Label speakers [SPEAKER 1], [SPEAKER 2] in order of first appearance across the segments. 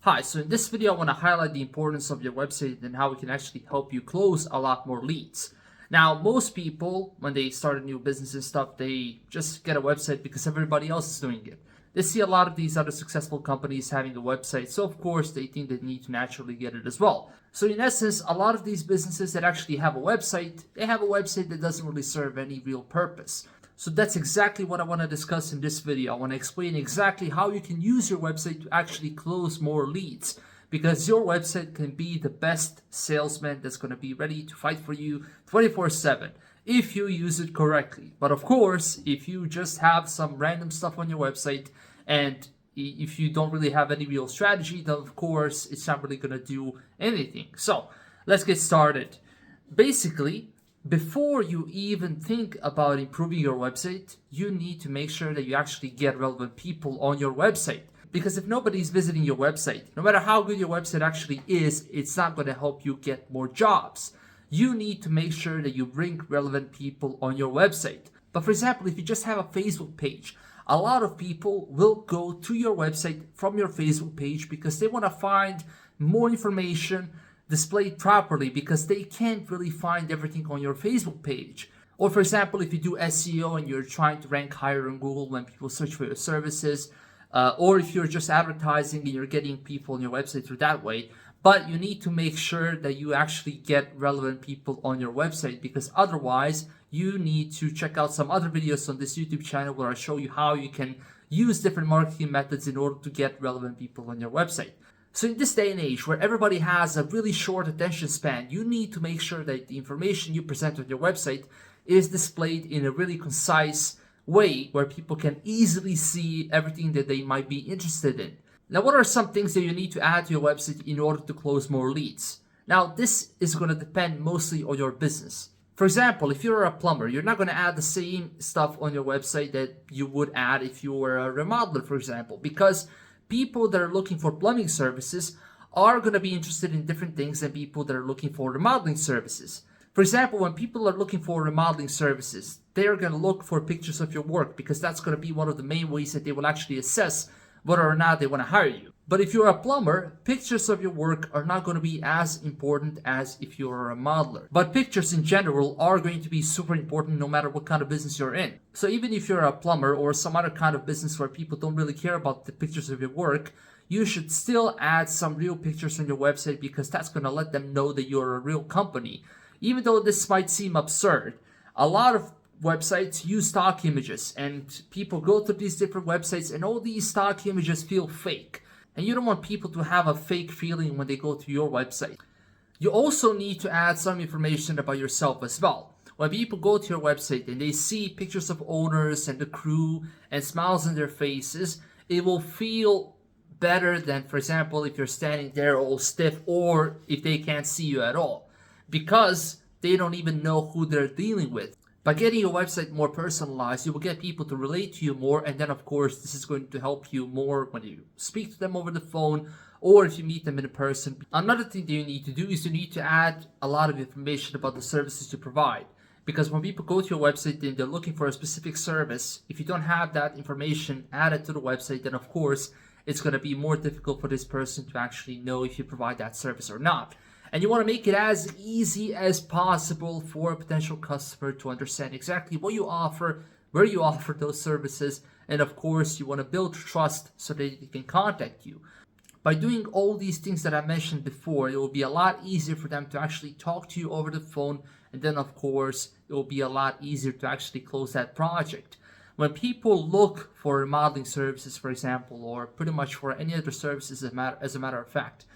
[SPEAKER 1] Hi, so in this video I want to highlight the importance of your website and how it can actually help you close a lot more leads. Now, most people, when they start a new business and stuff, they just get a website because everybody else is doing it. They see a lot of these other successful companies having a website, so of course they think they need to naturally get it as well. So in essence, a lot of these businesses that actually have a website, they have a website that doesn't really serve any real purpose. So that's exactly what I want to discuss in this video. I want to explain exactly how you can use your website to actually close more leads, because your website can be the best salesman that's going to be ready to fight for you 24/7 if you use it correctly. But of course, if you just have some random stuff on your website and if you don't really have any real strategy, then of course it's not really going to do anything. So let's get started. Basically, before you even think about improving your website, you need to make sure that you actually get relevant people on your website. Because if nobody's visiting your website, no matter how good your website actually is, it's not going to help you get more jobs. You need to make sure that you bring relevant people on your website. But for example, if you just have a Facebook page, a lot of people will go to your website from your Facebook page because they want to find more information displayed properly, because they can't really find everything on your Facebook page. Or for example, if you do SEO and you're trying to rank higher on Google when people search for your services, or if you're just advertising and you're getting people on your website through that way, but you need to make sure that you actually get relevant people on your website, because otherwise you need to check out some other videos on this YouTube channel where I show you how you can use different marketing methods in order to get relevant people on your website. So in this day and age where everybody has a really short attention span, you need to make sure that the information you present on your website is displayed in a really concise way where people can easily see everything that they might be interested in. Now, what are some things that you need to add to your website in order to close more leads? Now, this is going to depend mostly on your business. For example, if you're a plumber, you're not going to add the same stuff on your website that you would add if you were a remodeler, for example, because people that are looking for plumbing services are going to be interested in different things than people that are looking for remodeling services. For example, when people are looking for remodeling services, they're going to look for pictures of your work, because that's going to be one of the main ways that they will actually assess whether or not they want to hire you. But if you're a plumber, pictures of your work are not going to be as important as if you're a remodeler. But pictures in general are going to be super important no matter what kind of business you're in. So even if you're a plumber or some other kind of business where people don't really care about the pictures of your work, you should still add some real pictures on your website, because that's going to let them know that you're a real company. Even though this might seem absurd, a lot of websites use stock images, and people go to these different websites and all these stock images feel fake. And you don't want people to have a fake feeling when they go to your website. You also need to add some information about yourself as well. When people go to your website and they see pictures of owners and the crew and smiles on their faces, it will feel better than, for example, if you're standing there all stiff, or if they can't see you at all, because they don't even know who they're dealing with. By getting your website more personalized, you will get people to relate to you more, and then of course this is going to help you more when you speak to them over the phone or if you meet them in person. Another thing that you need to do is you need to add a lot of information about the services you provide, because when people go to your website and they're looking for a specific service, if you don't have that information added to the website, then of course it's going to be more difficult for this person to actually know if you provide that service or not. And you want to make it as easy as possible for a potential customer to understand exactly what you offer, where you offer those services, and of course you want to build trust so that they can contact you. By doing all these things that I mentioned before, it will be a lot easier for them to actually talk to you over the phone, and then of course it will be a lot easier to actually close that project. When people look for remodeling services, for example, or pretty much for any other services as a matter of fact,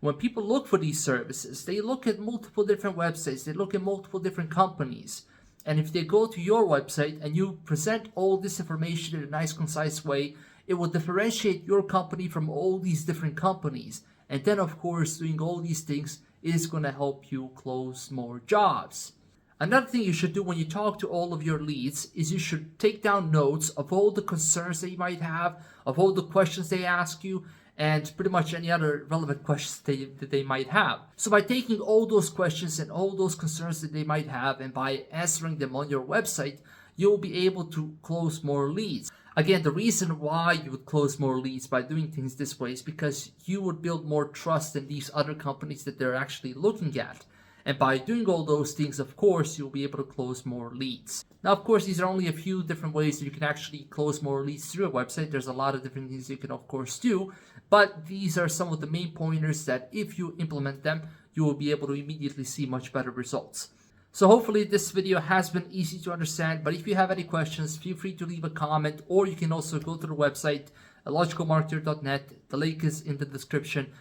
[SPEAKER 1] when people look for these services, they look at multiple different websites, they look at multiple different companies. And if they go to your website and you present all this information in a nice, concise way, it will differentiate your company from all these different companies. And then, of course, doing all these things is going to help you close more jobs. Another thing you should do when you talk to all of your leads is you should take down notes of all the concerns that you might have, of all the questions they ask you, and pretty much any other relevant questions that they might have. So by taking all those questions and all those concerns that they might have, and by answering them on your website, you'll be able to close more leads. Again, the reason why you would close more leads by doing things this way is because you would build more trust in these other companies that they're actually looking at. And by doing all those things, of course, you'll be able to close more leads. Now, of course, these are only a few different ways that you can actually close more leads through a website. There's a lot of different things you can, of course, do. But these are some of the main pointers that if you implement them, you will be able to immediately see much better results. So hopefully this video has been easy to understand, but if you have any questions, feel free to leave a comment, or you can also go to the website, logicalmarketer.net. The link is in the description.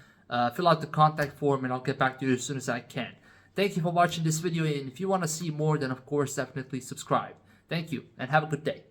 [SPEAKER 1] Fill out the contact form and I'll get back to you as soon as I can. Thank you for watching this video, and if you want to see more, then of course definitely subscribe. Thank you and have a good day.